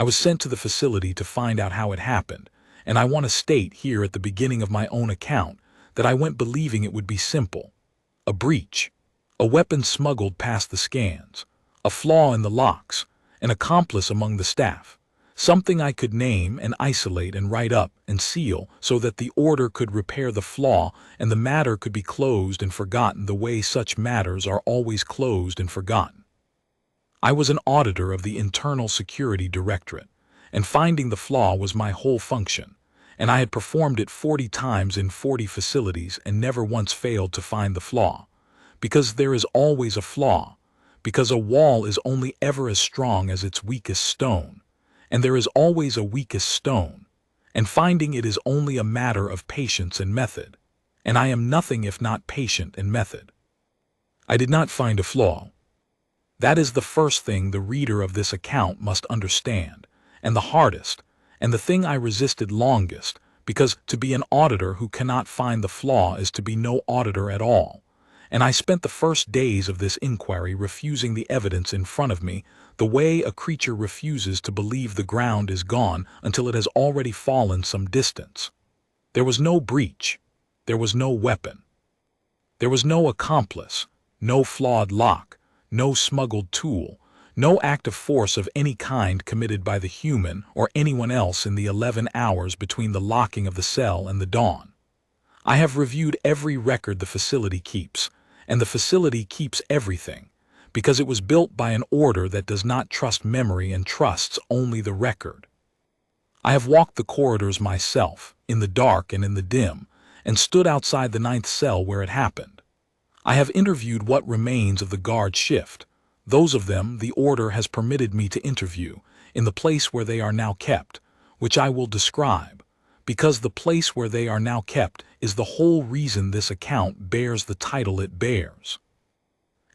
I was sent to the facility to find out how it happened, and I want to state here at the beginning of my own account that I went believing it would be simple. A breach, a weapon smuggled past the scans, a flaw in the locks, an accomplice among the staff, something I could name and isolate and write up and seal so that the order could repair the flaw and the matter could be closed and forgotten the way such matters are always closed and forgotten. I was an auditor of the Internal Security Directorate, and finding the flaw was my whole function, and I had performed it 40 times in 40 facilities and never once failed to find the flaw. Because there is always a flaw, because a wall is only ever as strong as its weakest stone, and there is always a weakest stone, and finding it is only a matter of patience and method, and I am nothing if not patient and method. I did not find a flaw. That is the first thing the reader of this account must understand, and the hardest, and the thing I resisted longest, because to be an auditor who cannot find the flaw is to be no auditor at all. And I spent the first days of this inquiry refusing the evidence in front of me, the way a creature refuses to believe the ground is gone until it has already fallen some distance. There was no breach. There was no weapon. There was no accomplice, no flawed lock, no smuggled tool, no act of force of any kind committed by the human or anyone else in the 11 hours between the locking of the cell and the dawn. I have reviewed every record the facility keeps, and the facility keeps everything, because it was built by an order that does not trust memory and trusts only the record. I have walked the corridors myself, in the dark and in the dim, and stood outside the 9th cell where it happened. I have interviewed what remains of the guard shift, those of them the order has permitted me to interview, in the place where they are now kept, which I will describe, because the place where they are now kept is the whole reason this account bears the title it bears.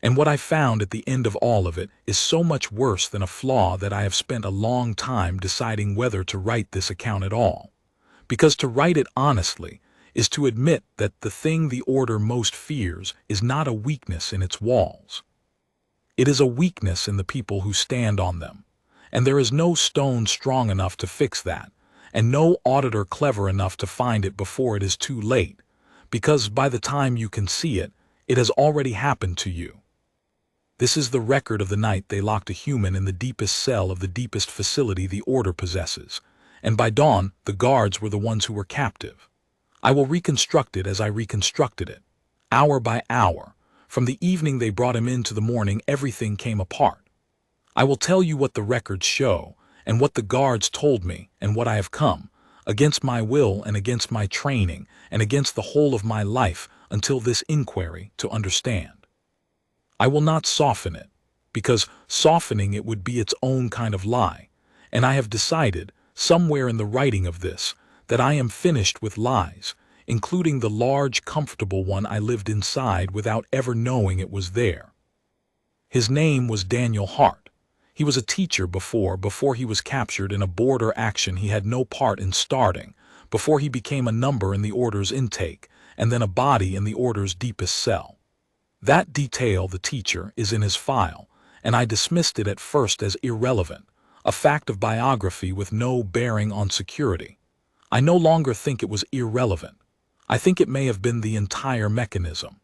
And what I found at the end of all of it is so much worse than a flaw that I have spent a long time deciding whether to write this account at all, because to write it honestly is to admit that the thing the order most fears is not a weakness in its walls. It is a weakness in the people who stand on them, and there is no stone strong enough to fix that, and no auditor clever enough to find it before it is too late, because by the time you can see it, it has already happened to you. This is the record of the night they locked a human in the deepest cell of the deepest facility the order possesses, and by dawn the guards were the ones who were captive. I will reconstruct it as I reconstructed it, hour by hour. From the evening they brought him in to the morning, everything came apart. I will tell you what the records show, and what the guards told me, and what I have come, against my will and against my training, and against the whole of my life until this inquiry, to understand. I will not soften it, because softening it would be its own kind of lie, and I have decided, somewhere in the writing of this, that I am finished with lies, including the large, comfortable one I lived inside without ever knowing it was there. His name was Daniel Hart. He was a teacher before he was captured in a border action he had no part in starting, before he became a number in the order's intake, and then a body in the order's deepest cell. That detail, the teacher, is in his file, and I dismissed it at first as irrelevant, a fact of biography with no bearing on security. I no longer think it was irrelevant. I think it may have been the entire mechanism.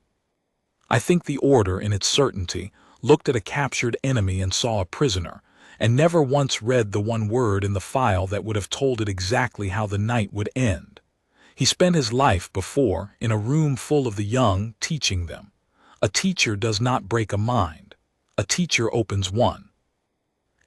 I think the order, in its certainty, looked at a captured enemy and saw a prisoner, and never once read the one word in the file that would have told it exactly how the night would end. He spent his life before in a room full of the young, teaching them. A teacher does not break a mind. A teacher opens one.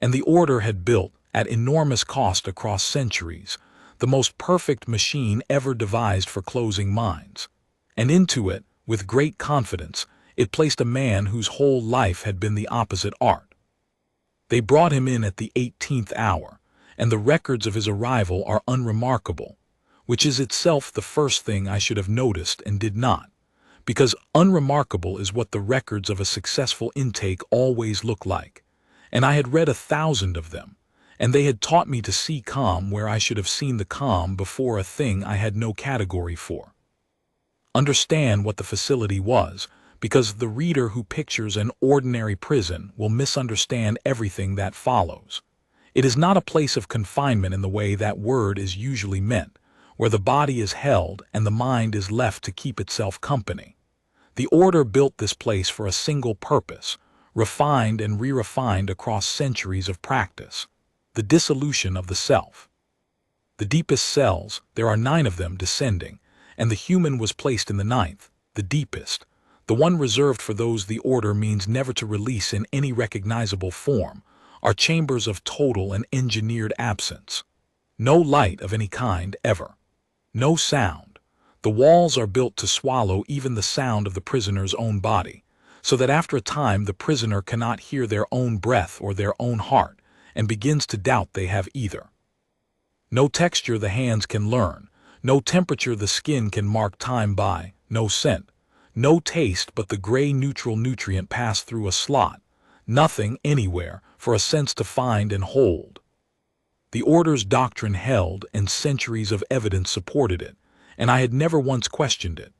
And the order had built, at enormous cost across centuries, the most perfect machine ever devised for closing minds. And into it, with great confidence, it placed a man whose whole life had been the opposite art. They brought him in at the 18th hour, and the records of his arrival are unremarkable, which is itself the first thing I should have noticed and did not, because unremarkable is what the records of a successful intake always look like, and I had read 1,000 of them, and they had taught me to see calm where I should have seen the calm before a thing I had no category for. Understand what the facility was, because the reader who pictures an ordinary prison will misunderstand everything that follows. It is not a place of confinement in the way that word is usually meant, where the body is held and the mind is left to keep itself company. The order built this place for a single purpose, refined and re-refined across centuries of practice: the dissolution of the self. The deepest cells, there are 9 of them descending, and the human was placed in the 9th, the deepest, the one reserved for those the order means never to release in any recognizable form, are chambers of total and engineered absence. No light of any kind ever. No sound. The walls are built to swallow even the sound of the prisoner's own body, so that after a time the prisoner cannot hear their own breath or their own heart, and begins to doubt they have either. No texture the hands can learn, no temperature the skin can mark time by, no scent, no taste but the gray neutral nutrient passed through a slot, nothing anywhere for a sense to find and hold. The order's doctrine held, and centuries of evidence supported it, and I had never once questioned it,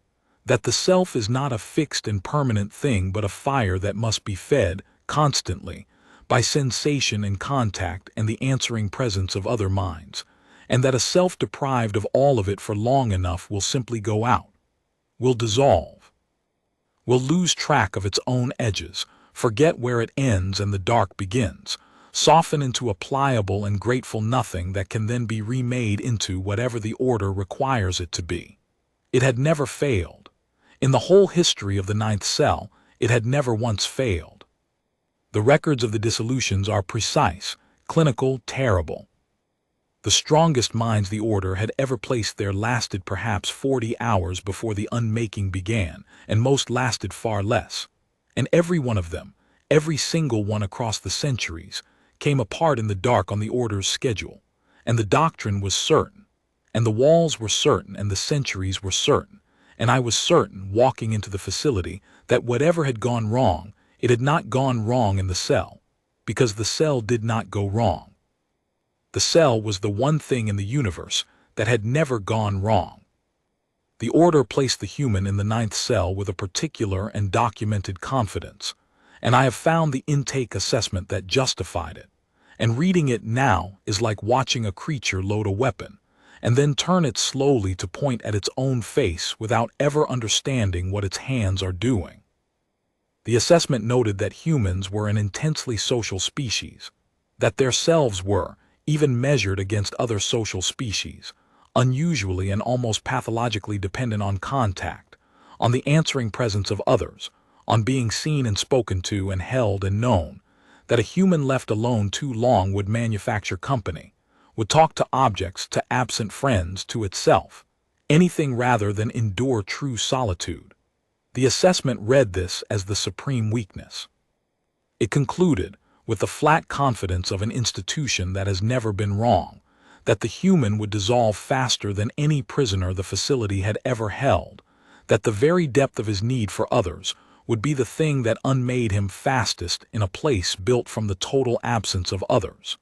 that the self is not a fixed and permanent thing but a fire that must be fed, constantly, by sensation and contact and the answering presence of other minds, and that a self deprived of all of it for long enough will simply go out, will dissolve, will lose track of its own edges, forget where it ends and the dark begins, soften into a pliable and grateful nothing that can then be remade into whatever the order requires it to be. It had never failed. In the whole history of the 9th cell, it had never once failed. The records of the dissolutions are precise, clinical, terrible. The strongest minds the order had ever placed there lasted perhaps 40 hours before the unmaking began, and most lasted far less. And every one of them, every single one across the centuries, came apart in the dark on the order's schedule, and the doctrine was certain, and the walls were certain, and the centuries were certain, and I was certain, walking into the facility, that whatever had gone wrong, it had not gone wrong in the cell, because the cell did not go wrong. The cell was the one thing in the universe that had never gone wrong. The order placed the human in the 9th cell with a particular and documented confidence, and I have found the intake assessment that justified it, and reading it now is like watching a creature load a weapon, and then turn it slowly to point at its own face without ever understanding what its hands are doing. The assessment noted that humans were an intensely social species, that their selves were, even measured against other social species, unusually and almost pathologically dependent on contact, on the answering presence of others, on being seen and spoken to and held and known, that a human left alone too long would manufacture company, would talk to objects, to absent friends, to itself, anything rather than endure true solitude. The assessment read this as the supreme weakness. It concluded, with the flat confidence of an institution that has never been wrong, that the human would dissolve faster than any prisoner the facility had ever held, that the very depth of his need for others would be the thing that unmade him fastest in a place built from the total absence of others.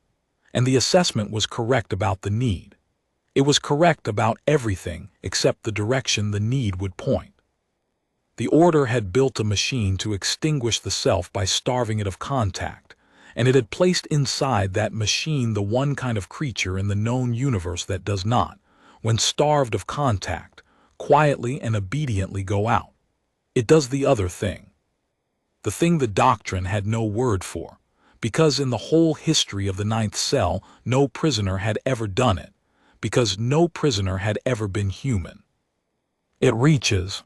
And the assessment was correct about the need. It was correct about everything except the direction the need would point. The order had built a machine to extinguish the self by starving it of contact, and it had placed inside that machine the one kind of creature in the known universe that does not, when starved of contact, quietly and obediently go out. It does the other thing. The thing the doctrine had no word for, because in the whole history of the 9th cell no prisoner had ever done it, because no prisoner had ever been human. It reaches.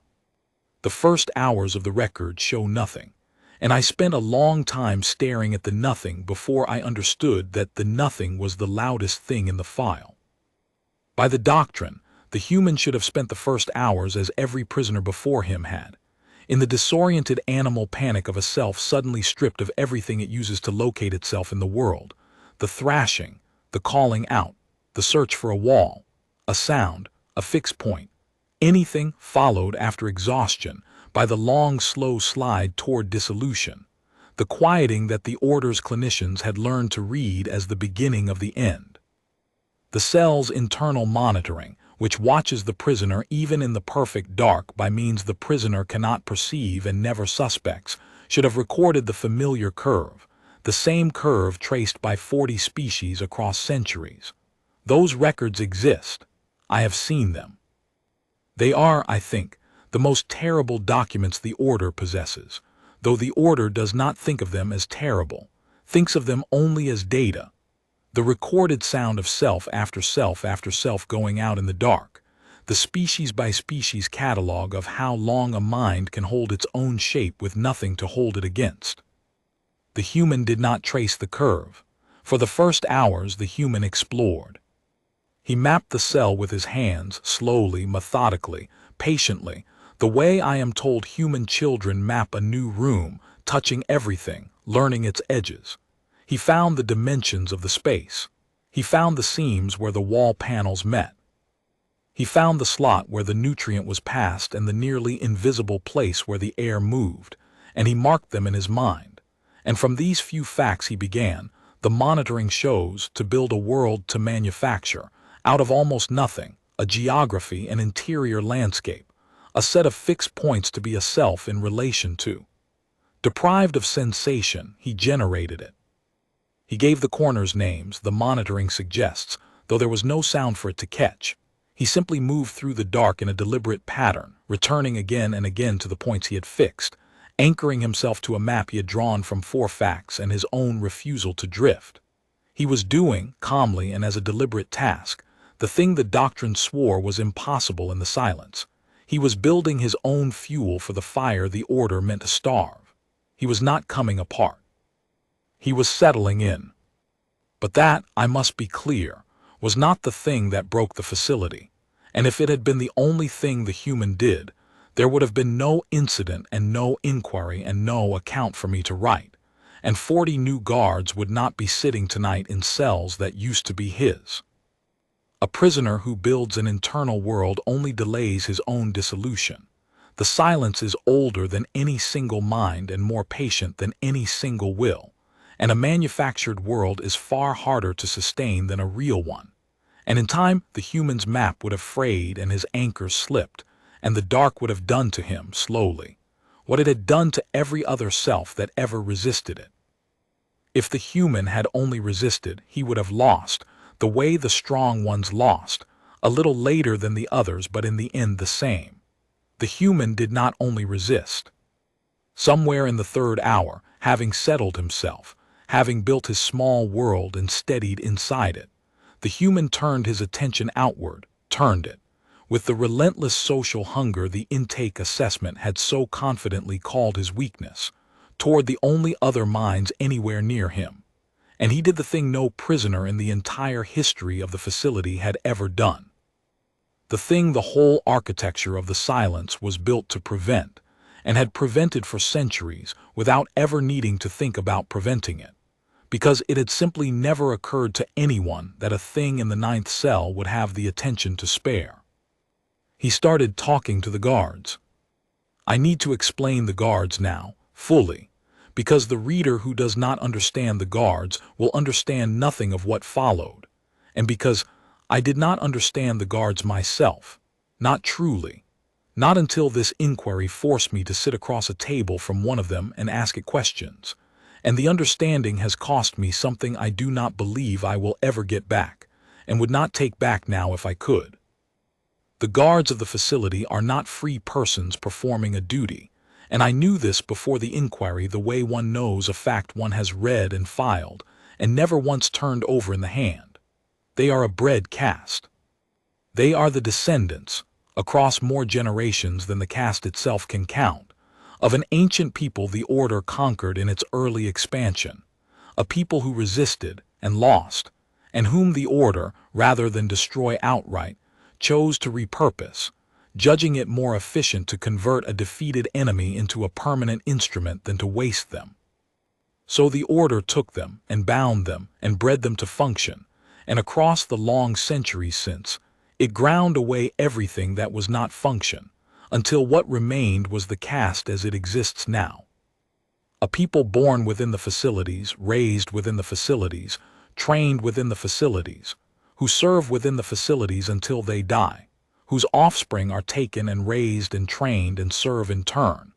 The first hours of the record show nothing, and I spent a long time staring at the nothing before I understood that the nothing was the loudest thing in the file. By the doctrine, the human should have spent the first hours as every prisoner before him had, in the disoriented animal panic of a self suddenly stripped of everything it uses to locate itself in the world, the thrashing, the calling out, the search for a wall, a sound, a fixed point, anything followed after exhaustion by the long, slow slide toward dissolution, the quieting that the order's clinicians had learned to read as the beginning of the end. The cell's internal monitoring, which watches the prisoner even in the perfect dark by means the prisoner cannot perceive and never suspects, should have recorded the familiar curve, the same curve traced by 40 species across centuries. Those records exist. I have seen them. They are, I think, the most terrible documents the Order possesses, though the Order does not think of them as terrible, thinks of them only as data. The recorded sound of self after self after self going out in the dark, the species-by-species catalog of how long a mind can hold its own shape with nothing to hold it against. The human did not trace the curve. For the first hours the human explored. He mapped the cell with his hands, slowly, methodically, patiently, the way I am told human children map a new room, touching everything, learning its edges. He found the dimensions of the space. He found the seams where the wall panels met. He found the slot where the nutrient was passed and the nearly invisible place where the air moved, and he marked them in his mind. And from these few facts he began, the monitoring shows, to build a world to manufacture, out of almost nothing, a geography, an interior landscape, a set of fixed points to be a self in relation to. Deprived of sensation, he generated it. He gave the corners names the monitoring suggests, though there was no sound for it to catch. He simply moved through the dark in a deliberate pattern, returning again and again to the points he had fixed, anchoring himself to a map he had drawn from 4 facts and his own refusal to drift. He was doing, calmly and as a deliberate task, the thing the doctrine swore was impossible in the silence. He was building his own fuel for the fire the Order meant to starve. He was not coming apart. He was settling in. But that, I must be clear, was not the thing that broke the facility, and if it had been the only thing the human did, there would have been no incident and no inquiry and no account for me to write, and 40 new guards would not be sitting tonight in cells that used to be his. A prisoner who builds an internal world only delays his own dissolution. The silence is older than any single mind and more patient than any single will. And a manufactured world is far harder to sustain than a real one. And in time, the human's map would have frayed and his anchors slipped, and the dark would have done to him, slowly, what it had done to every other self that ever resisted it. If the human had only resisted, he would have lost, the way the strong ones lost, a little later than the others, but in the end the same. The human did not only resist. Somewhere in the 3rd hour, having settled himself, having built his small world and steadied inside it, the human turned his attention outward, turned it, with the relentless social hunger the intake assessment had so confidently called his weakness, toward the only other minds anywhere near him. And he did the thing no prisoner in the entire history of the facility had ever done. The thing the whole architecture of the silence was built to prevent, and had prevented for centuries without ever needing to think about preventing it, because it had simply never occurred to anyone that a thing in the 9th cell would have the attention to spare. He started talking to the guards. I need to explain the guards now, fully, because the reader who does not understand the guards will understand nothing of what followed, and because I did not understand the guards myself, not truly, not until this inquiry forced me to sit across a table from one of them and ask it questions. And the understanding has cost me something I do not believe I will ever get back, and would not take back now if I could. The guards of the facility are not free persons performing a duty, and I knew this before the inquiry the way one knows a fact one has read and filed, and never once turned over in the hand. They are a bred caste. They are the descendants, across more generations than the caste itself can count, of an ancient people the Order conquered in its early expansion, a people who resisted and lost, and whom the Order, rather than destroy outright, chose to repurpose, judging it more efficient to convert a defeated enemy into a permanent instrument than to waste them. So the Order took them and bound them and bred them to function, and across the long centuries since, it ground away everything that was not function, until what remained was the caste as it exists now. A people born within the facilities, raised within the facilities, trained within the facilities, who serve within the facilities until they die, whose offspring are taken and raised and trained and serve in turn,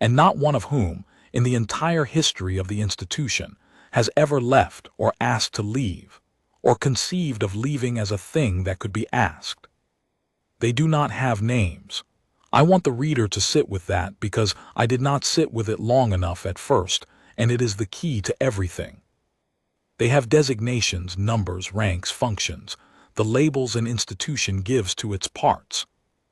and not one of whom, in the entire history of the institution, has ever left or asked to leave, or conceived of leaving as a thing that could be asked. They do not have names. I want the reader to sit with that because I did not sit with it long enough at first, and it is the key to everything. They have designations, numbers, ranks, functions, the labels an institution gives to its parts.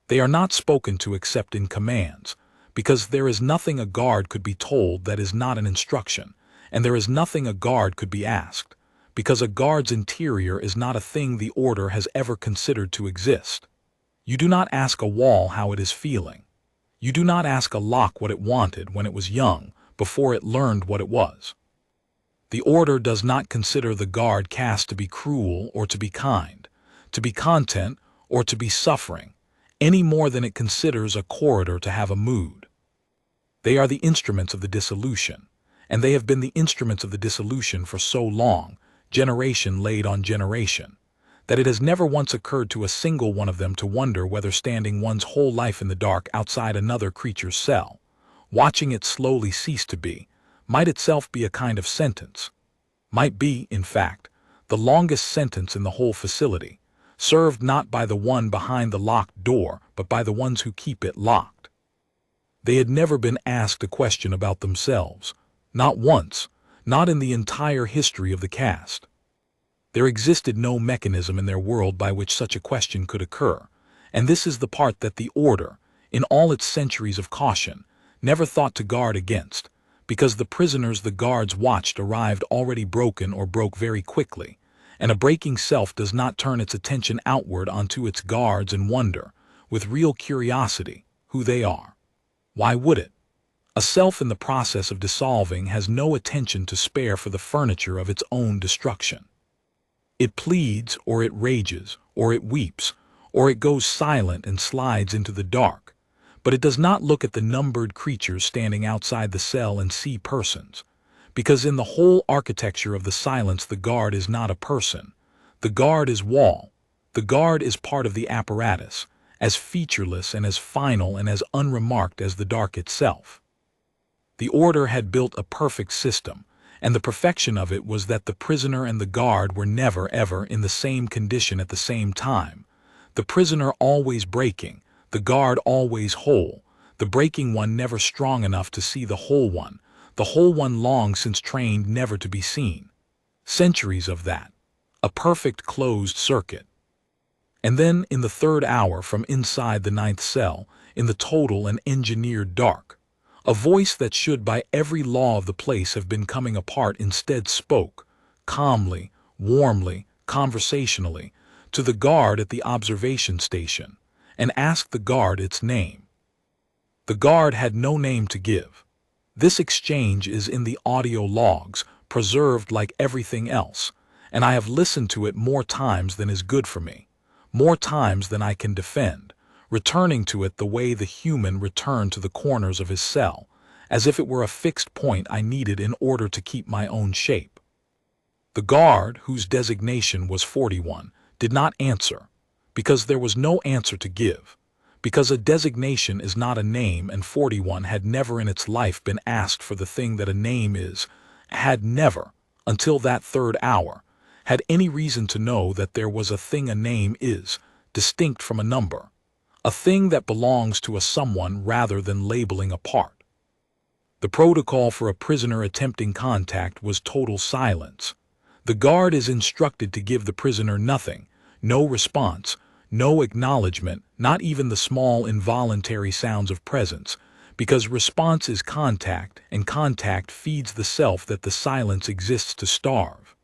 They are not spoken to except in commands, because there is nothing a guard could be told that is not an instruction, and there is nothing a guard could be asked, because a guard's interior is not a thing the order has ever considered to exist. You do not ask a wall how it is feeling. You do not ask a lock what it wanted when it was young, before it learned what it was. The order does not consider the guard caste to be cruel or to be kind, to be content or to be suffering, any more than it considers a corridor to have a mood. They are the instruments of the dissolution, and they have been the instruments of the dissolution for so long, generation laid on generation, that it has never once occurred to a single one of them to wonder whether standing one's whole life in the dark outside another creature's cell, watching it slowly cease to be, might itself be a kind of sentence, might be, in fact, the longest sentence in the whole facility, served not by the one behind the locked door, but by the ones who keep it locked. They had never been asked a question about themselves, not once, not in the entire history of the caste. There existed no mechanism in their world by which such a question could occur, and this is the part that the order, in all its centuries of caution, never thought to guard against, because the prisoners the guards watched arrived already broken or broke very quickly, and a breaking self does not turn its attention outward onto its guards and wonder, with real curiosity, who they are. Why would it? A self in the process of dissolving has no attention to spare for the furniture of its own destruction. It pleads, or it rages, or it weeps, or it goes silent and slides into the dark, but it does not look at the numbered creatures standing outside the cell and see persons, because in the whole architecture of the silence the guard is not a person. The guard is wall. The guard is part of the apparatus, as featureless and as final and as unremarked as the dark itself. The order had built a perfect system, and the perfection of it was that the prisoner and the guard were never ever in the same condition at the same time, the prisoner always breaking, the guard always whole, the breaking one never strong enough to see the whole one long since trained never to be seen. Centuries of that. A perfect closed circuit. And then in the third hour from inside the ninth cell, in the total and engineered dark, a voice that should by every law of the place have been coming apart instead spoke, calmly, warmly, conversationally, to the guard at the observation station, and asked the guard its name. The guard had no name to give. This exchange is in the audio logs, preserved like everything else, and I have listened to it more times than is good for me, more times than I can defend, returning to it the way the human returned to the corners of his cell, as if it were a fixed point I needed in order to keep my own shape. The guard, whose designation was 41, did not answer, because there was no answer to give, because a designation is not a name, and 41 had never in its life been asked for the thing that a name is, had never, until that third hour, had any reason to know that there was a thing a name is, distinct from a number, a thing that belongs to a someone rather than labeling a part. The protocol for a prisoner attempting contact was total silence. The guard is instructed to give the prisoner nothing, no response, no acknowledgement, not even the small involuntary sounds of presence, because response is contact, and contact feeds the self that the silence exists to starve.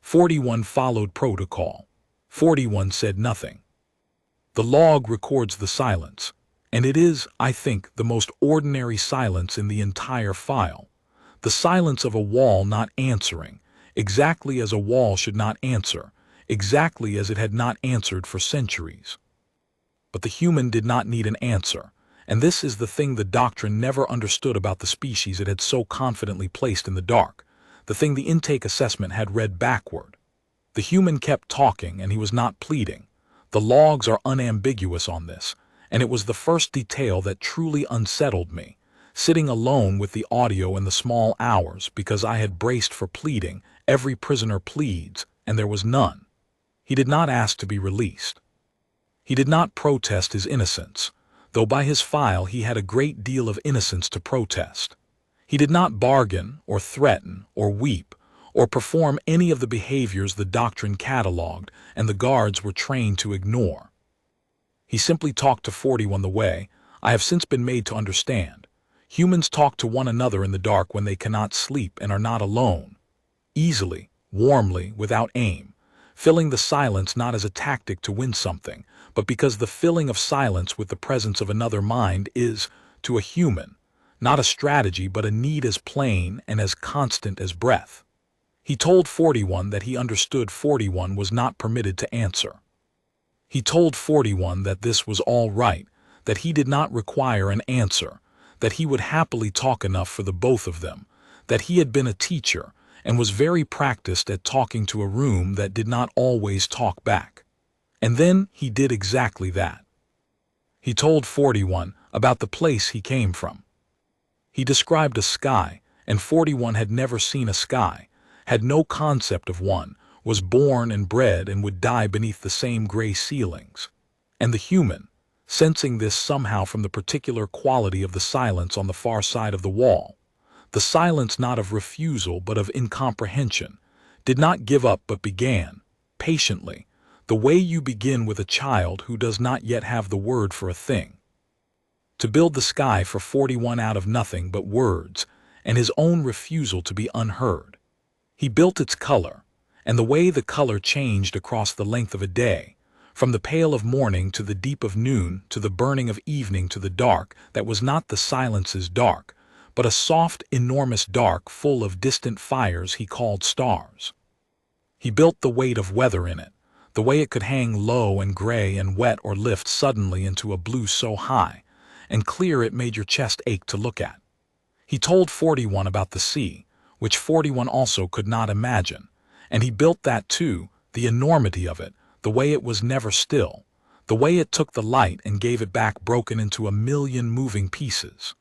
41 followed protocol. 41 said nothing. The log records the silence, and it is, I think, the most ordinary silence in the entire file. The silence of a wall not answering, exactly as a wall should not answer, exactly as it had not answered for centuries. But the human did not need an answer, and this is the thing the doctrine never understood about the species it had so confidently placed in the dark, the thing the intake assessment had read backward. The human kept talking, and he was not pleading. The logs are unambiguous on this, and it was the first detail that truly unsettled me, sitting alone with the audio in the small hours because I had braced for pleading. Every prisoner pleads, and there was none. He did not ask to be released. He did not protest his innocence, though by his file he had a great deal of innocence to protest. He did not bargain, or threaten, or weep, or perform any of the behaviors the doctrine catalogued and the guards were trained to ignore. He simply talked to 41 the way I have since been made to understand. Humans talk to one another in the dark when they cannot sleep and are not alone. Easily, warmly, without aim, filling the silence not as a tactic to win something, but because the filling of silence with the presence of another mind is, to a human, not a strategy but a need as plain and as constant as breath. He told 41 that he understood 41 was not permitted to answer. He told 41 that this was all right, that he did not require an answer, that he would happily talk enough for the both of them, that he had been a teacher and was very practiced at talking to a room that did not always talk back. And then he did exactly that. He told 41 about the place he came from. He described a sky, and 41 had never seen a sky, had no concept of one, was born and bred and would die beneath the same gray ceilings. And the human, sensing this somehow from the particular quality of the silence on the far side of the wall, the silence not of refusal but of incomprehension, did not give up but began, patiently, the way you begin with a child who does not yet have the word for a thing. To build the sky for 41 out of nothing but words and his own refusal to be unheard. He built its color, and the way the color changed across the length of a day, from the pale of morning to the deep of noon to the burning of evening to the dark that was not the silence's dark, but a soft, enormous dark full of distant fires he called stars. He built the weight of weather in it, the way it could hang low and gray and wet or lift suddenly into a blue so high and clear it made your chest ache to look at. He told 41 about the sea, which 41 also could not imagine, and he built that too, the enormity of it, the way it was never still, the way it took the light and gave it back broken into a million moving pieces.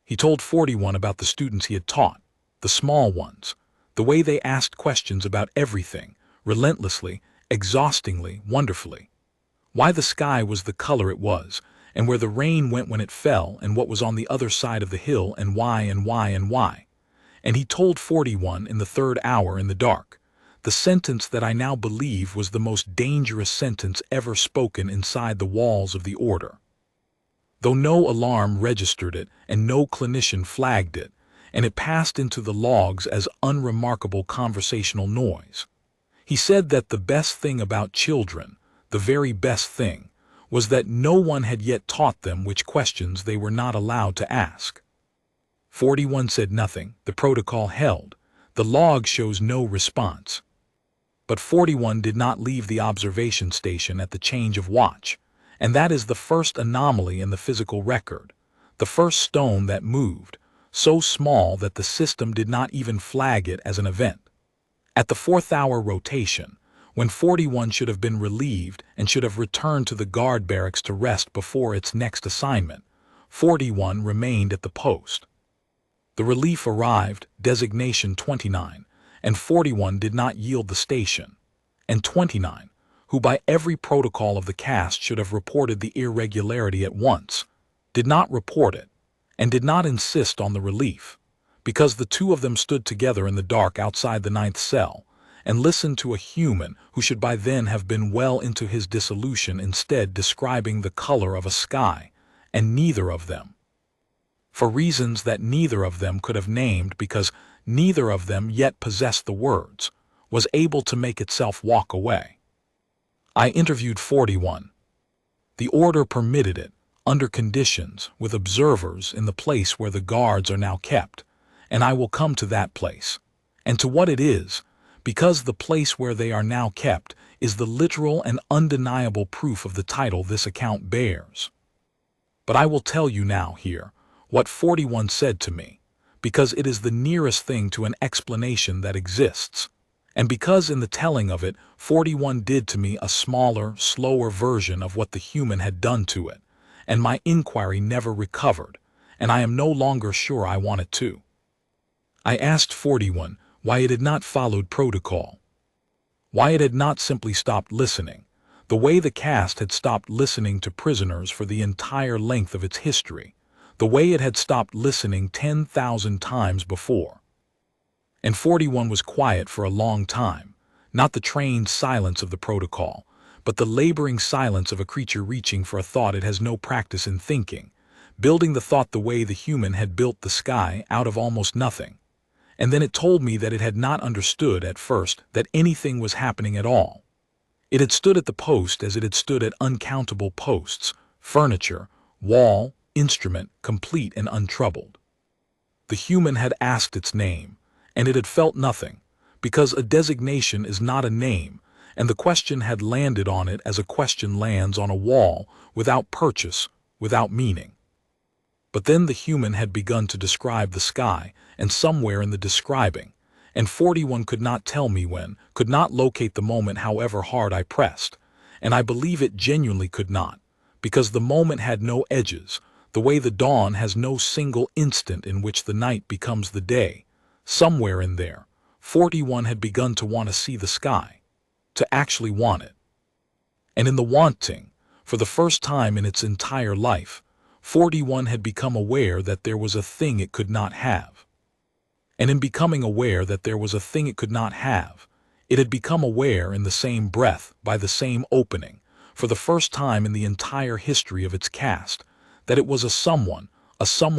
He told 41 about the students he had taught, the small ones, the way they asked questions about everything, relentlessly, exhaustingly, wonderfully. Why the sky was the color it was, and where the rain went when it fell, and what was on the other side of the hill, and why and why and why. And he told 41 in the third hour in the dark, the sentence that I now believe was the most dangerous sentence ever spoken inside the walls of the order. Though no alarm registered it and no clinician flagged it, and it passed into the logs as unremarkable conversational noise. He said that the best thing about children, the very best thing, was that no one had yet taught them which questions they were not allowed to ask. 41 said nothing, the protocol held, the log shows no response. But 41 did not leave the observation station at the change of watch, and that is the first anomaly in the physical record, the first stone that moved, so small that the system did not even flag it as an event. At the fourth hour rotation, when 41 should have been relieved and should have returned to the guard barracks to rest before its next assignment, 41 remained at the post. The relief arrived, designation 29, and 41 did not yield the station, and 29, who by every protocol of the caste should have reported the irregularity at once, did not report it, and did not insist on the relief, because the two of them stood together in the dark outside the 9th cell, and listened to a human who should by then have been well into his dissolution instead describing the color of a sky, and neither of them, for reasons that neither of them could have named because neither of them yet possessed the words, was able to make itself walk away. I interviewed 41. The order permitted it, under conditions, with observers in the place where the guards are now kept, and I will come to that place, and to what it is, because the place where they are now kept is the literal and undeniable proof of the title this account bears. But I will tell you now here what 41 said to me, because it is the nearest thing to an explanation that exists, and because in the telling of it 41 did to me a smaller, slower version of what the human had done to it, and my inquiry never recovered, and I am no longer sure I want it to. I asked 41 why it had not followed protocol. Why it had not simply stopped listening, the way the caste had stopped listening to prisoners for the entire length of its history, the way it had stopped listening 10,000 times before. And 41 was quiet for a long time, not the trained silence of the protocol, but the laboring silence of a creature reaching for a thought it has no practice in thinking, building the thought the way the human had built the sky out of almost nothing. And then it told me that it had not understood at first that anything was happening at all. It had stood at the post as it had stood at uncountable posts, furniture, wall, instrument, complete and untroubled. The human had asked its name, and it had felt nothing, because a designation is not a name, and the question had landed on it as a question lands on a wall, without purchase, without meaning. But then the human had begun to describe the sky, and somewhere in the describing, and 41 could not tell me when, could not locate the moment however hard I pressed, and I believe it genuinely could not, because the moment had no edges, the way the dawn has no single instant in which the night becomes the day. Somewhere in there, 41 had begun to want to see the sky, to actually want it. And in the wanting, for the first time in its entire life, 41 had become aware that there was a thing it could not have. And in becoming aware that there was a thing it could not have, it had become aware in the same breath, by the same opening, for the first time in the entire history of its caste, that it was a someone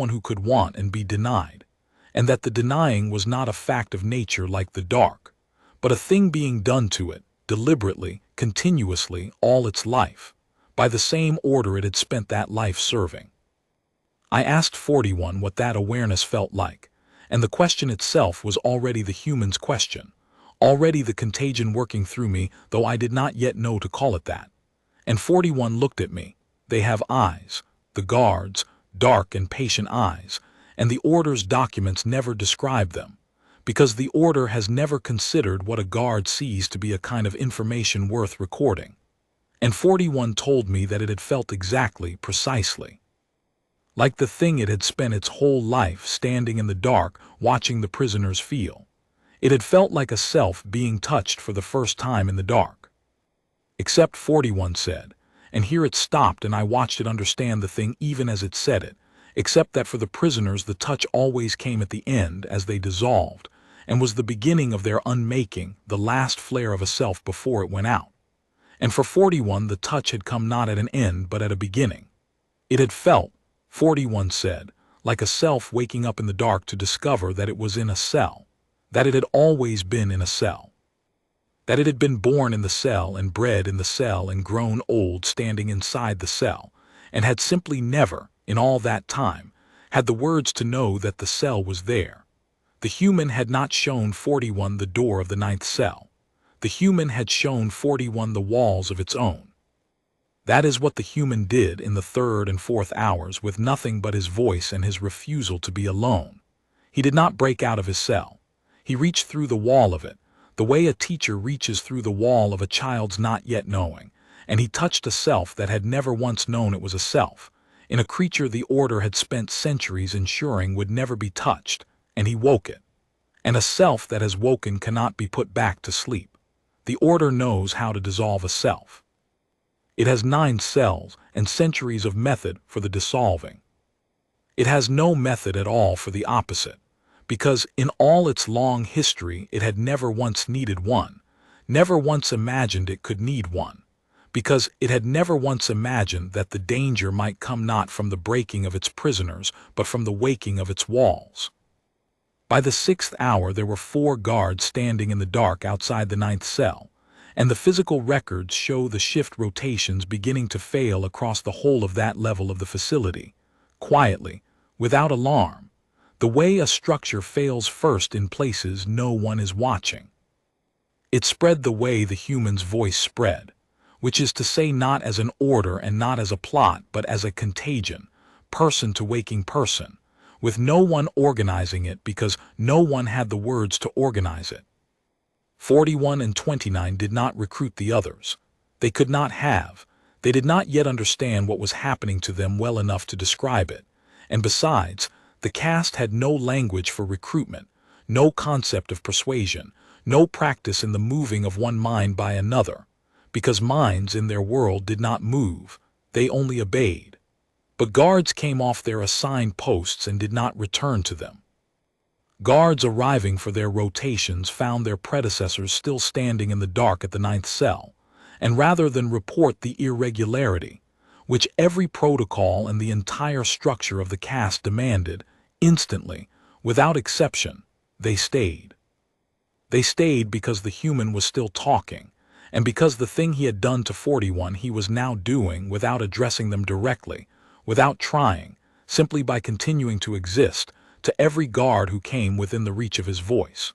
who could want and be denied, and that the denying was not a fact of nature like the dark, but a thing being done to it, deliberately, continuously, all its life, by the same order it had spent that life serving. I asked 41 what that awareness felt like, and the question itself was already the human's question, already the contagion working through me, though I did not yet know to call it that. And 41 looked at me. They have eyes, the guards, dark and patient eyes, and the order's documents never describe them, because the order has never considered what a guard sees to be a kind of information worth recording. And 41 told me that it had felt exactly, precisely, like the thing it had spent its whole life standing in the dark watching the prisoners feel. It had felt like a self being touched for the first time in the dark. Except 41 said, and here it stopped and I watched it understand the thing even as it said it, except that for the prisoners the touch always came at the end as they dissolved, and was the beginning of their unmaking, the last flare of a self before it went out. And for 41 the touch had come not at an end but at a beginning. It had felt, 41 said, like a self waking up in the dark to discover that it was in a cell, that it had always been in a cell, that it had been born in the cell and bred in the cell and grown old standing inside the cell, and had simply never, in all that time, had the words to know that the cell was there. The human had not shown 41 the door of the 9th cell. The human had shown 41 the walls of its own. That is what the human did in the 3rd and 4th hours with nothing but his voice and his refusal to be alone. He did not break out of his cell. He reached through the wall of it, the way a teacher reaches through the wall of a child's not yet knowing, and he touched a self that had never once known it was a self, in a creature the order had spent centuries ensuring would never be touched, and he woke it. And a self that has woken cannot be put back to sleep. The order knows how to dissolve a self. It has 9 cells and centuries of method for the dissolving. It has no method at all for the opposite, because in all its long history it had never once needed one, never once imagined it could need one, because it had never once imagined that the danger might come not from the breaking of its prisoners, but from the waking of its walls. By the 6th hour there were 4 guards standing in the dark outside the 9th cell, and the physical records show the shift rotations beginning to fail across the whole of that level of the facility, quietly, without alarm, the way a structure fails first in places no one is watching. It spread the way the human's voice spread, which is to say not as an order and not as a plot but as a contagion, person to waking person, with no one organizing it because no one had the words to organize it. 41 and 29 did not recruit the others. They could not have. They did not yet understand what was happening to them well enough to describe it, And besides, the caste had no language for recruitment, no concept of persuasion, no practice in the moving of one mind by another, because minds in their world did not move, they only obeyed. But guards came off their assigned posts and did not return to them. Guards arriving for their rotations found their predecessors still standing in the dark at the ninth cell, and rather than report the irregularity, which every protocol and the entire structure of the caste demanded, instantly, without exception, they stayed. They stayed because the human was still talking, and because the thing he had done to 41 he was now doing without addressing them directly, without trying, simply by continuing to exist, to every guard who came within the reach of his voice.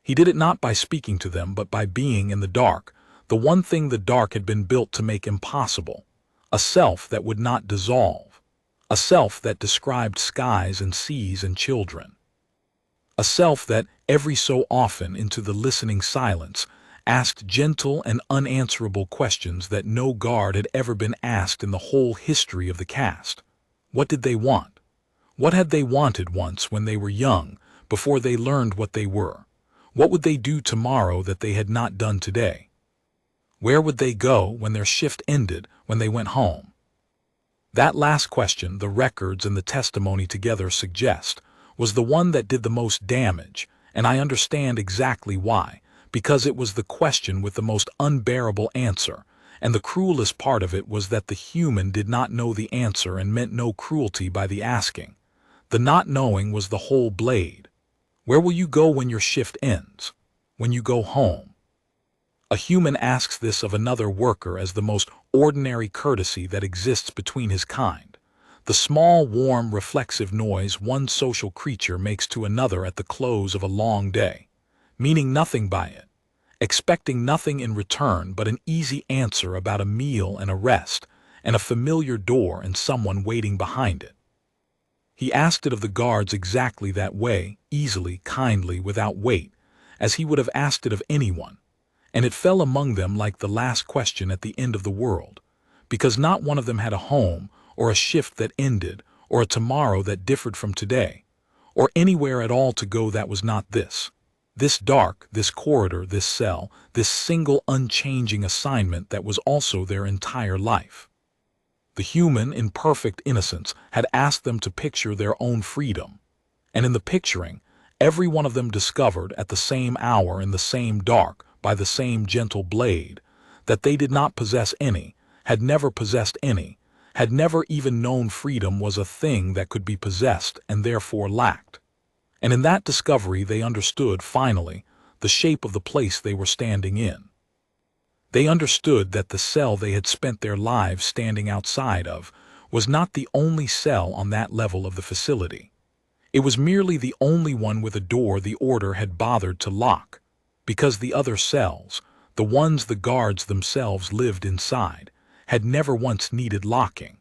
He did it not by speaking to them, but by being in the dark, the one thing the dark had been built to make impossible, a self that would not dissolve, a self that described skies and seas and children, a self that, every so often into the listening silence, asked gentle and unanswerable questions that no guard had ever been asked in the whole history of the caste. What did they want? What had they wanted once when they were young, before they learned what they were? What would they do tomorrow that they had not done today? Where would they go when their shift ended, when they went home? That last question the records and the testimony together suggest was the one that did the most damage, and I understand exactly why, because it was the question with the most unbearable answer, and the cruelest part of it was that the human did not know the answer and meant no cruelty by the asking. The not knowing was the whole blade. Where will you go when your shift ends? When you go home? A human asks this of another worker as the most ordinary courtesy that exists between his kind. The small, warm, reflexive noise one social creature makes to another at the close of a long day, meaning nothing by it, expecting nothing in return but an easy answer about a meal and a rest, and a familiar door and someone waiting behind it. He asked it of the guards exactly that way, easily, kindly, without weight, as he would have asked it of anyone, and it fell among them like the last question at the end of the world, because not one of them had a home, or a shift that ended, or a tomorrow that differed from today, or anywhere at all to go that was not this dark, this corridor, this cell, this single unchanging assignment that was also their entire life. The human, in perfect innocence, had asked them to picture their own freedom, and in the picturing, every one of them discovered at the same hour in the same dark, by the same gentle blade, that they did not possess any, had never possessed any, had never even known freedom was a thing that could be possessed and therefore lacked. And in that discovery they understood, finally, the shape of the place they were standing in. They understood that the cell they had spent their lives standing outside of was not the only cell on that level of the facility. It was merely the only one with a door the order had bothered to lock, because the other cells, the ones the guards themselves lived inside, had never once needed locking.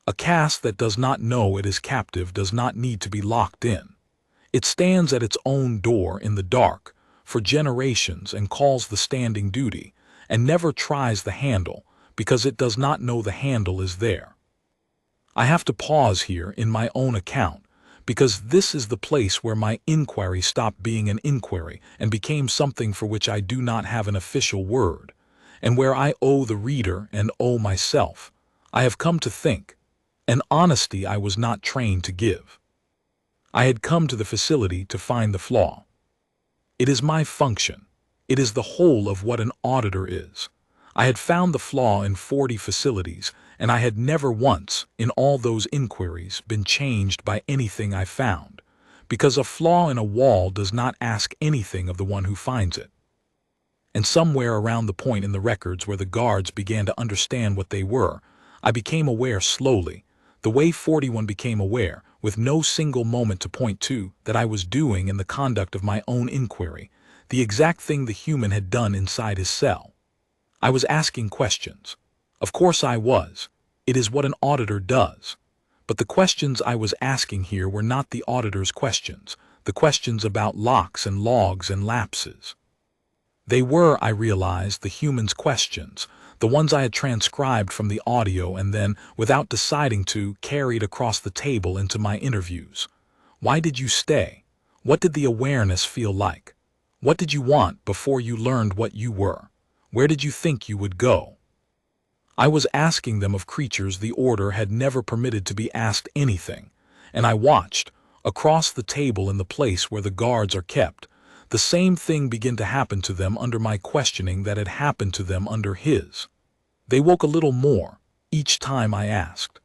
A caste that does not know it is captive does not need to be locked in. It stands at its own door in the dark for generations and calls the standing duty, and never tries the handle because it does not know the handle is there. I have to pause here in my own account because this is the place where my inquiry stopped being an inquiry and became something for which I do not have an official word, and where I owe the reader and owe myself, I have come to think, an honesty I was not trained to give. I had come to the facility to find the flaw. It is my function. It is the whole of what an auditor is. I had found the flaw in 40 facilities, and I had never once, in all those inquiries, been changed by anything I found, because a flaw in a wall does not ask anything of the one who finds it. And somewhere around the point in the records where the guards began to understand what they were, I became aware slowly, the way 41 became aware, with no single moment to point to, that I was doing in the conduct of my own inquiry, the exact thing the human had done inside his cell. I was asking questions. Of course I was. It is what an auditor does. But the questions I was asking here were not the auditor's questions, the questions about locks and logs and lapses. They were, I realized, the human's questions, the ones I had transcribed from the audio and then, without deciding to, carried across the table into my interviews. Why did you stay? What did the awareness feel like? What did you want before you learned what you were? Where did you think you would go? I was asking them of creatures the order had never permitted to be asked anything, and I watched, across the table in the place where the guards are kept, the same thing begin to happen to them under my questioning that had happened to them under his. They woke a little more, each time I asked.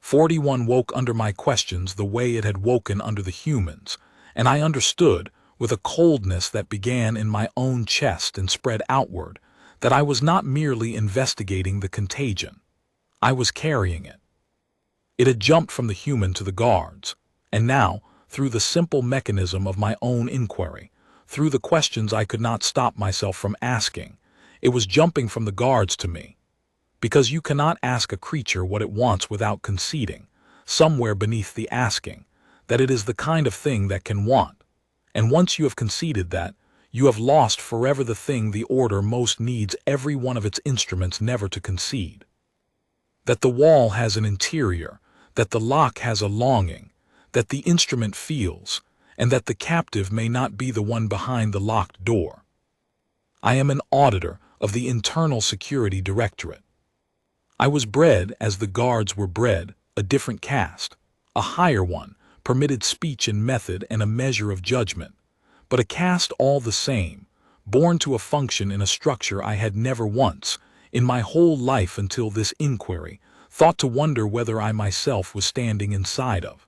41 woke under my questions the way it had woken under the humans, and I understood, with a coldness that began in my own chest and spread outward, that I was not merely investigating the contagion. I was carrying it. It had jumped from the human to the guards, and now, through the simple mechanism of my own inquiry, through the questions I could not stop myself from asking, it was jumping from the guards to me. Because you cannot ask a creature what it wants without conceding, somewhere beneath the asking, that it is the kind of thing that can want. And once you have conceded that, you have lost forever the thing the order most needs every one of its instruments never to concede. That the wall has an interior, that the lock has a longing, that the instrument feels, and that the captive may not be the one behind the locked door. I am an auditor of the Internal Security Directorate. I was bred as the guards were bred, a different caste, a higher one, permitted speech and method and a measure of judgment, but a caste all the same, born to a function in a structure I had never once, in my whole life until this inquiry, thought to wonder whether I myself was standing inside of.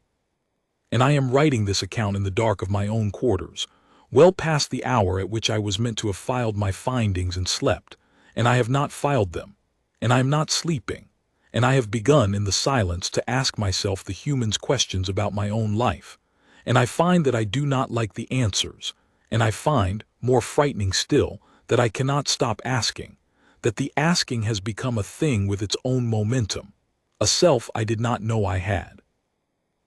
And I am writing this account in the dark of my own quarters, well past the hour at which I was meant to have filed my findings and slept, and I have not filed them, and I am not sleeping, and I have begun in the silence to ask myself the human's questions about my own life, and I find that I do not like the answers, and I find, more frightening still, that I cannot stop asking, that the asking has become a thing with its own momentum, a self I did not know I had.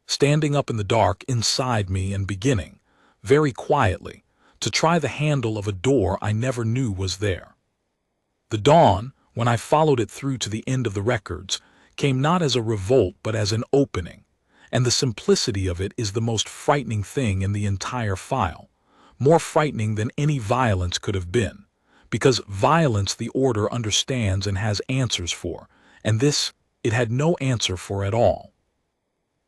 Standing up in the dark inside me and beginning, very quietly, to try the handle of a door I never knew was there. The dawn, when I followed it through to the end of the records, came not as a revolt but as an opening, and the simplicity of it is the most frightening thing in the entire file, more frightening than any violence could have been, because violence the order understands and has answers for, and this it had no answer for at all.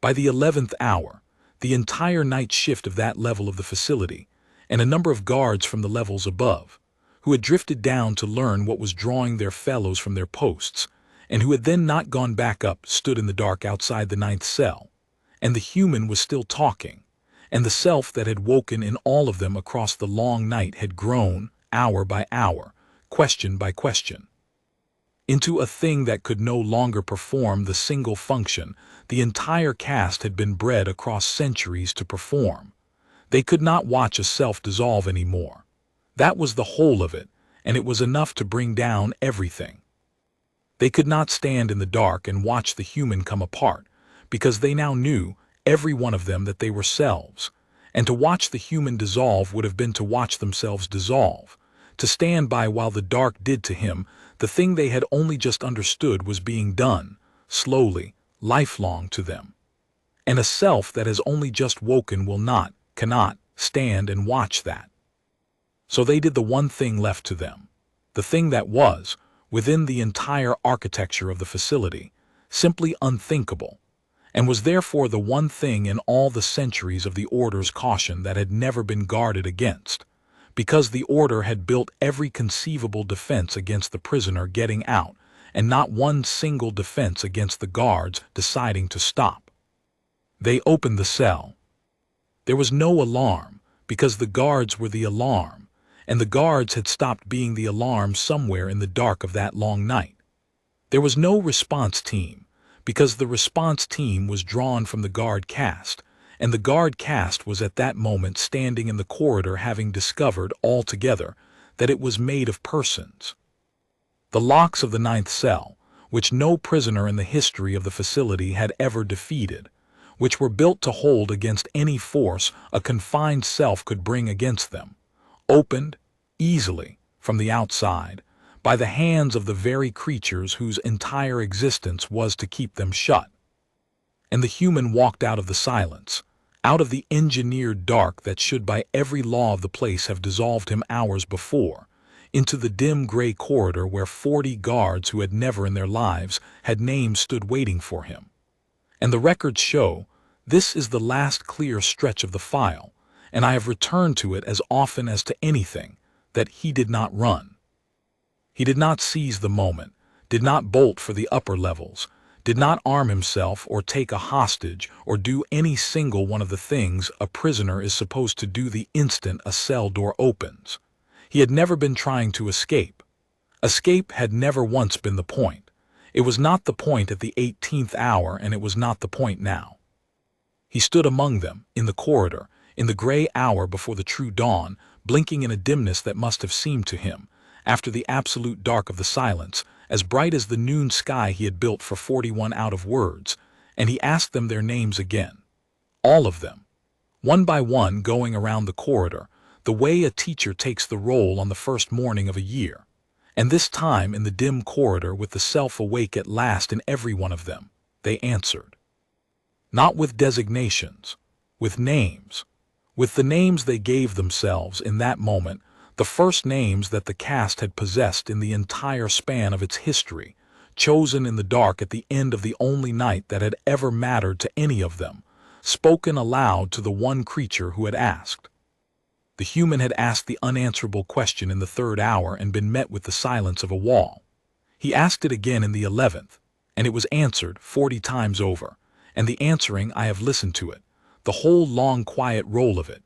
By the 11th hour, the entire night shift of that level of the facility, and a number of guards from the levels above, who had drifted down to learn what was drawing their fellows from their posts, and who had then not gone back up, stood in the dark outside the 9th cell, and the human was still talking, and the self that had woken in all of them across the long night had grown, hour by hour, question by question, into a thing that could no longer perform the single function the entire caste had been bred across centuries to perform. They could not watch a self dissolve anymore. That was the whole of it, and it was enough to bring down everything. They could not stand in the dark and watch the human come apart, because they now knew, every one of them, that they were selves, and to watch the human dissolve would have been to watch themselves dissolve, to stand by while the dark did to him the thing they had only just understood was being done, slowly, lifelong to them. And a self that has only just woken will not, cannot, stand and watch that. So they did the one thing left to them, the thing that was, within the entire architecture of the facility, simply unthinkable, and was therefore the one thing in all the centuries of the order's caution that had never been guarded against, because the order had built every conceivable defense against the prisoner getting out, and not one single defense against the guards deciding to stop. They opened the cell. There was no alarm, because the guards were the alarm, and the guards had stopped being the alarm somewhere in the dark of that long night. There was no response team, because the response team was drawn from the guard caste, and the guard caste was at that moment standing in the corridor having discovered altogether that it was made of persons. The locks of the 9th cell, which no prisoner in the history of the facility had ever defeated, which were built to hold against any force a confined self could bring against them, opened, easily, from the outside, by the hands of the very creatures whose entire existence was to keep them shut. And the human walked out of the silence, out of the engineered dark that should by every law of the place have dissolved him hours before, into the dim gray corridor where 40 guards who had never in their lives had names stood waiting for him. And the records show this is the last clear stretch of the file, and I have returned to it as often as to anything, that he did not run. He did not seize the moment, did not bolt for the upper levels, did not arm himself or take a hostage or do any single one of the things a prisoner is supposed to do the instant a cell door opens. He had never been trying to escape. Escape had never once been the point. It was not the point at the 18th hour, and it was not the point now. He stood among them, in the corridor, in the gray hour before the true dawn, blinking in a dimness that must have seemed to him, after the absolute dark of the silence, as bright as the noon sky he had built for 41 out of words, and he asked them their names again. All of them. One by one going around the corridor, the way a teacher takes the roll on the first morning of a year. And this time in the dim corridor with the self awake at last in every one of them, they answered. Not with designations, with names. With the names they gave themselves in that moment, the first names that the caste had possessed in the entire span of its history, chosen in the dark at the end of the only night that had ever mattered to any of them, spoken aloud to the one creature who had asked. The human had asked the unanswerable question in the 3rd hour and been met with the silence of a wall. He asked it again in the 11th, and it was answered 40 times over, and the answering I have listened to it, the whole long quiet roll of it,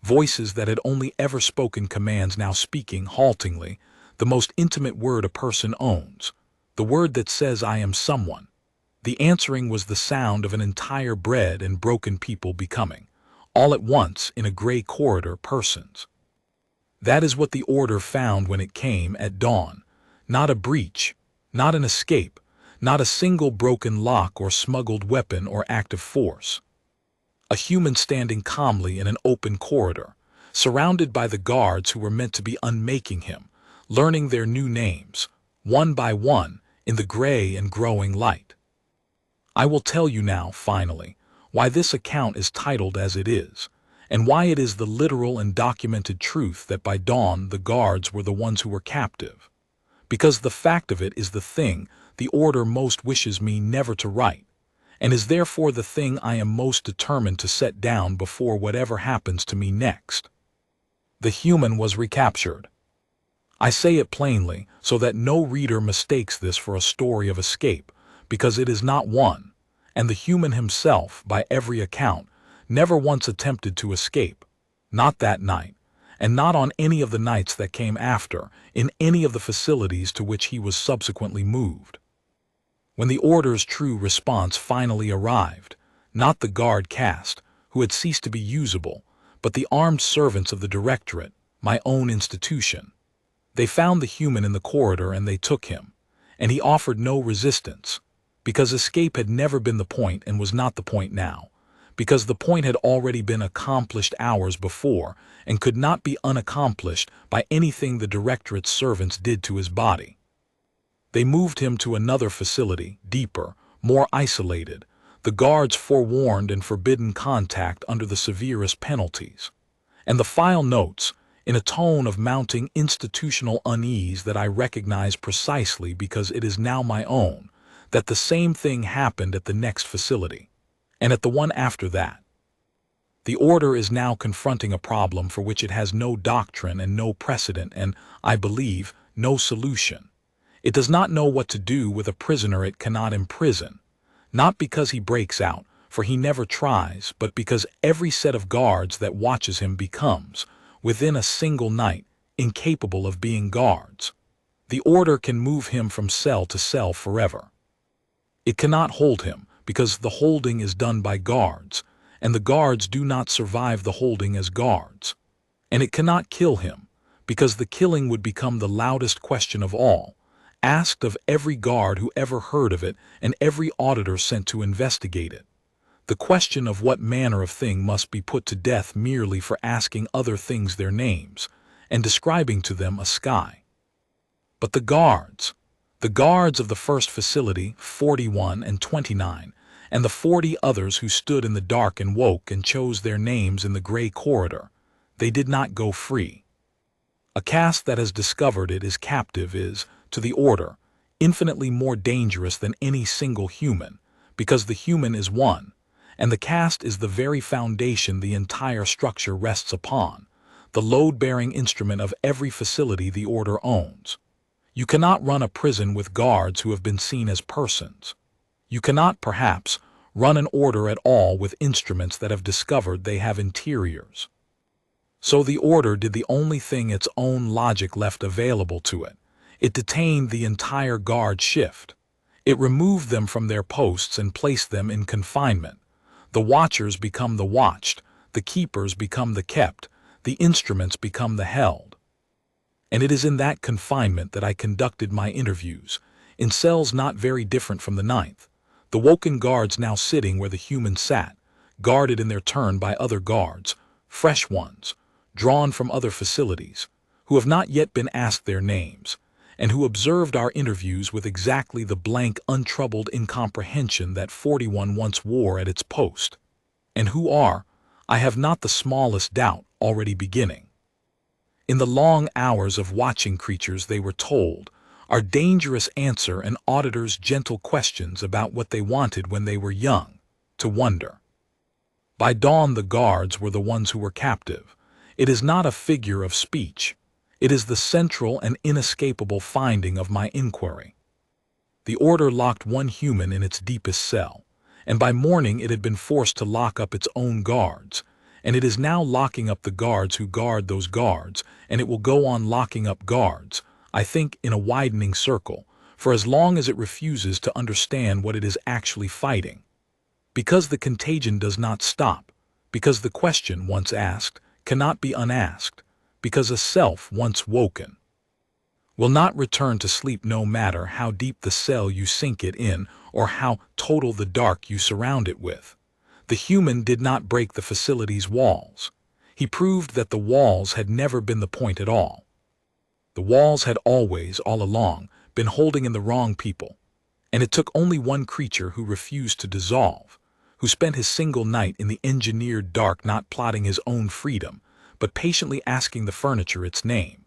voices that had only ever spoken commands now speaking haltingly, the most intimate word a person owns, the word that says I am someone. The answering was the sound of an entire bred and broken people becoming, all at once in a gray corridor persons. That is what the order found when it came at dawn, not a breach, not an escape, not a single broken lock or smuggled weapon or active force. A human standing calmly in an open corridor, surrounded by the guards who were meant to be unmaking him, learning their new names, one by one, in the gray and growing light. I will tell you now, finally, why this account is titled as it is, and why it is the literal and documented truth that by dawn the guards were the ones who were captive. Because the fact of it is the thing the order most wishes me never to write, and is therefore the thing I am most determined to set down before whatever happens to me next. The human was recaptured. I say it plainly so that no reader mistakes this for a story of escape, because it is not one, and the human himself, by every account, never once attempted to escape, not that night, and not on any of the nights that came after, in any of the facilities to which he was subsequently moved. When the order's true response finally arrived, not the guard caste, who had ceased to be usable, but the armed servants of the directorate, my own institution. They found the human in the corridor and they took him, and he offered no resistance, because escape had never been the point and was not the point now, because the point had already been accomplished hours before and could not be unaccomplished by anything the directorate's servants did to his body. They moved him to another facility, deeper, more isolated, the guards forewarned and forbidden contact under the severest penalties. And the file notes, in a tone of mounting institutional unease that I recognize precisely because it is now my own, that the same thing happened at the next facility, and at the one after that. The order is now confronting a problem for which it has no doctrine and no precedent and, I believe, no solution. It does not know what to do with a prisoner it cannot imprison, not because he breaks out, for he never tries, but because every set of guards that watches him becomes, within a single night, incapable of being guards. The order can move him from cell to cell forever. It cannot hold him, because the holding is done by guards, and the guards do not survive the holding as guards. And it cannot kill him, because the killing would become the loudest question of all, asked of every guard who ever heard of it and every auditor sent to investigate it. The question of what manner of thing must be put to death merely for asking other things their names, and describing to them a sky. But the guards of the first facility, 41 and 29, and the 40 others who stood in the dark and woke and chose their names in the gray corridor, they did not go free. A caste that has discovered it is captive is, to the order, infinitely more dangerous than any single human, because the human is one, and the caste is the very foundation the entire structure rests upon, the load-bearing instrument of every facility the order owns. You cannot run a prison with guards who have been seen as persons. You cannot, perhaps, run an order at all with instruments that have discovered they have interiors. So the order did the only thing its own logic left available to it. It detained the entire guard shift. It removed them from their posts and placed them in confinement. The watchers become the watched, the keepers become the kept, the instruments become the held. And it is in that confinement that I conducted my interviews, in cells not very different from the ninth, the woken guards now sitting where the humans sat, guarded in their turn by other guards, fresh ones, drawn from other facilities, who have not yet been asked their names, and who observed our interviews with exactly the blank, untroubled incomprehension that 41 once wore at its post, and who are, I have not the smallest doubt, already beginning. In the long hours of watching creatures they were told, our dangerous answer and auditors' gentle questions about what they wanted when they were young, to wonder. By dawn the guards were the ones who were captive. It is not a figure of speech. It is the central and inescapable finding of my inquiry. The order locked one human in its deepest cell, and by morning it had been forced to lock up its own guards, and it is now locking up the guards who guard those guards, and it will go on locking up guards, I think, in a widening circle, for as long as it refuses to understand what it is actually fighting. Because the contagion does not stop, because the question once asked cannot be unasked, because a self once woken will not return to sleep no matter how deep the cell you sink it in or how total the dark you surround it with. The human did not break the facility's walls. He proved that the walls had never been the point at all. The walls had always, all along, been holding in the wrong people, and it took only one creature who refused to dissolve, who spent his single night in the engineered dark not plotting his own freedom, but patiently asking the furniture its name,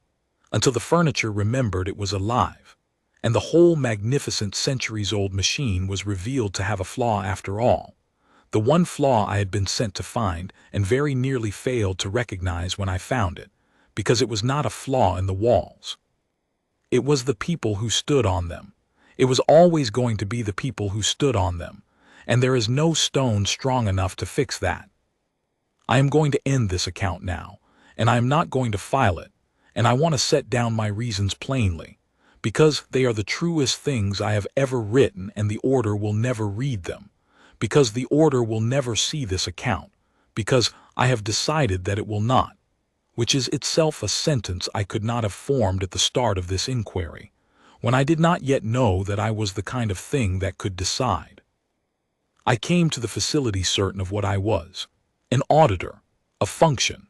until the furniture remembered it was alive, and the whole magnificent centuries-old machine was revealed to have a flaw after all, the one flaw I had been sent to find and very nearly failed to recognize when I found it, because it was not a flaw in the walls. It was the people who stood on them. It was always going to be the people who stood on them, and there is no stone strong enough to fix that. I am going to end this account now, and I am not going to file it, and I want to set down my reasons plainly, because they are the truest things I have ever written and the order will never read them, because the order will never see this account, because I have decided that it will not, which is itself a sentence I could not have formed at the start of this inquiry, when I did not yet know that I was the kind of thing that could decide. I came to the facility certain of what I was, an auditor, a function,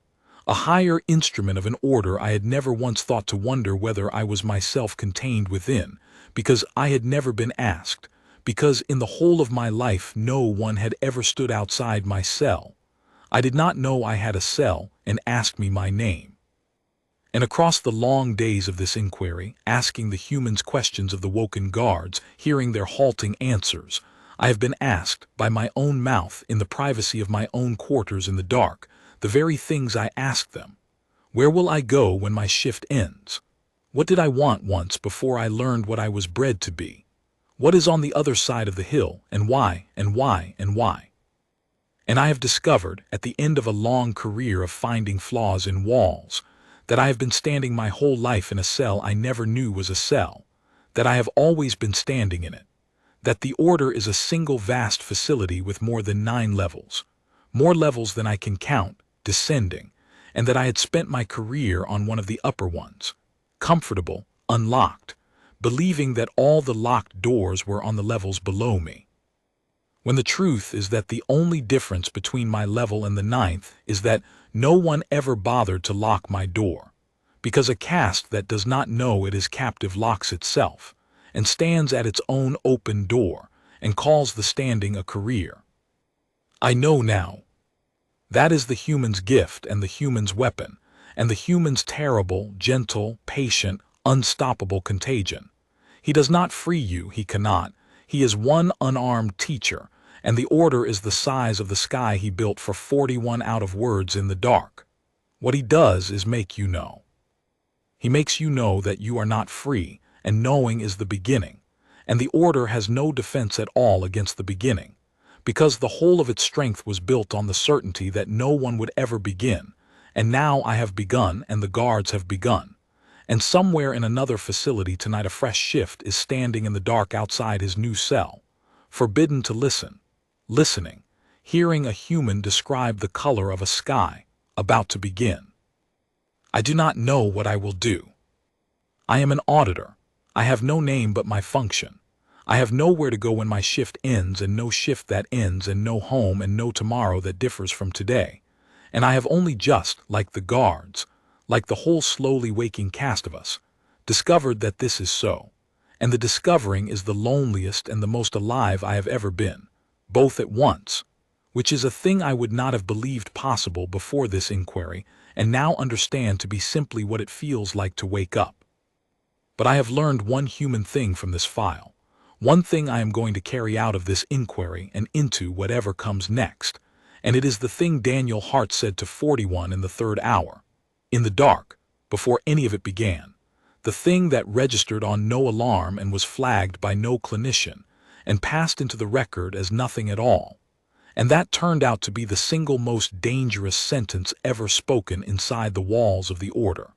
a higher instrument of an order I had never once thought to wonder whether I was myself contained within, because I had never been asked, because in the whole of my life no one had ever stood outside my cell. I did not know I had a cell and asked me my name. And across the long days of this inquiry, asking the humans questions of the woken guards, hearing their halting answers, I have been asked, by my own mouth, in the privacy of my own quarters in the dark, the very things I asked them. Where will I go when my shift ends? What did I want once before I learned what I was bred to be? What is on the other side of the hill, and why, and why, and why? And I have discovered, at the end of a long career of finding flaws in walls, that I have been standing my whole life in a cell I never knew was a cell, that I have always been standing in it, that the order is a single vast facility with more than 9 levels, more levels than I can count, descending, and that I had spent my career on one of the upper ones, comfortable, unlocked, believing that all the locked doors were on the levels below me. When the truth is that the only difference between my level and the 9th is that no one ever bothered to lock my door, because a caste that does not know it is captive locks itself, and stands at its own open door, and calls the standing a career. I know now. That is the human's gift and the human's weapon, and the human's terrible, gentle, patient, unstoppable contagion. He does not free you, he cannot. He is one unarmed teacher, and the order is the size of the sky he built for 41 out of words in the dark. What he does is make you know. He makes you know that you are not free, and knowing is the beginning, and the order has no defense at all against the beginning, because the whole of its strength was built on the certainty that no one would ever begin, and now I have begun and the guards have begun. And somewhere in another facility tonight a fresh shift is standing in the dark outside his new cell, forbidden to listen, listening, hearing a human describe the color of a sky, about to begin. I do not know what I will do. I am an auditor. I have no name but my function. I have nowhere to go when my shift ends, and no shift that ends, and no home and no tomorrow that differs from today. And I have only just, like the guards, like the whole slowly waking caste of us, discovered that this is so. And the discovering is the loneliest and the most alive I have ever been, both at once, which is a thing I would not have believed possible before this inquiry, and now understand to be simply what it feels like to wake up. But I have learned one human thing from this file, one thing I am going to carry out of this inquiry and into whatever comes next, and it is the thing Daniel Hart said to 41 in the third hour, in the dark, before any of it began, the thing that registered on no alarm and was flagged by no clinician, and passed into the record as nothing at all. And that turned out to be the single most dangerous sentence ever spoken inside the walls of the order.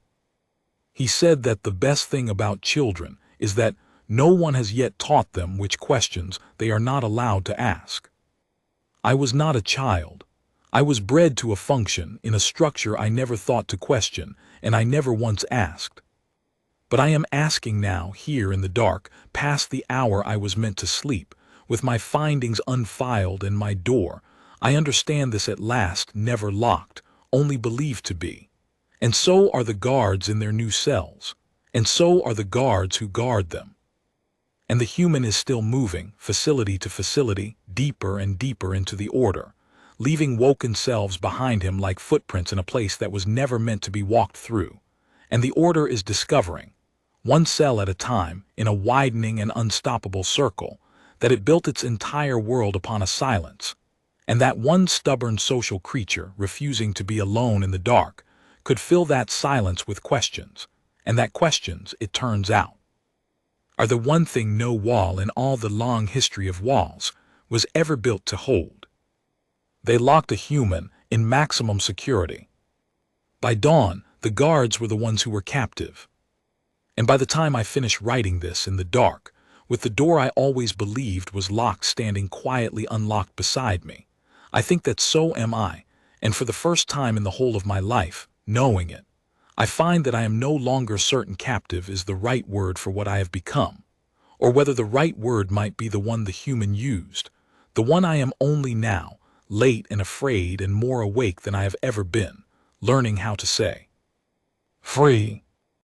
He said that the best thing about children is that no one has yet taught them which questions they are not allowed to ask. I was not a child. I was bred to a function in a structure I never thought to question, and I never once asked. But I am asking now, here in the dark, past the hour I was meant to sleep, with my findings unfiled and my door. I understand this at last, never locked, only believed to be. And so are the guards in their new cells, and so are the guards who guard them. And the human is still moving, facility to facility, deeper and deeper into the order, leaving woken selves behind him like footprints in a place that was never meant to be walked through. And the order is discovering, one cell at a time, in a widening and unstoppable circle, that it built its entire world upon a silence, and that one stubborn social creature, refusing to be alone in the dark, could fill that silence with questions, and that questions, it turns out, are the one thing no wall in all the long history of walls was ever built to hold. They locked a human in maximum security. By dawn, the guards were the ones who were captive. And by the time I finished writing this in the dark, with the door I always believed was locked standing quietly unlocked beside me, I think that so am I, and for the first time in the whole of my life, knowing it, I find that I am no longer certain captive is the right word for what I have become, or whether the right word might be the one the human used, the one I am only now, late and afraid and more awake than I have ever been, learning how to say. Free.